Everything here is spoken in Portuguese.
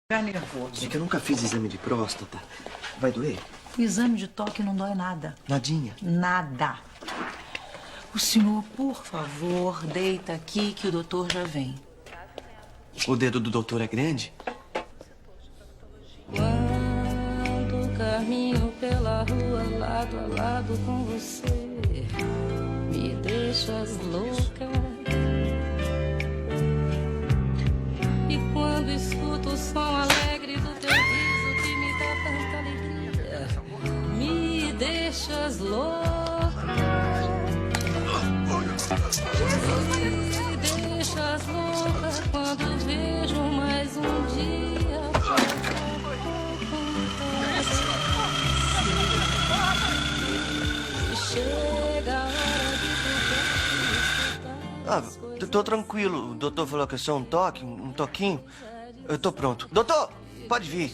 Ficar nervoso. É que eu nunca fiz exame de próstata. Vai doer? O exame de toque não dói nada. Nadinha. Nada. O senhor, por favor, deita aqui que o doutor já vem. O dedo do doutor é grande? Quando caminho pela rua lado a lado com você, me deixas louca. E quando escuto o som alegre do teu riso que me dá tanta alegria, me deixas louca. Me deixas louca quando vejo mais um dia. Chega a hora de tu Tô tranquilo. O doutor falou que é só um toque, um toquinho. Eu tô pronto. Doutor, pode vir.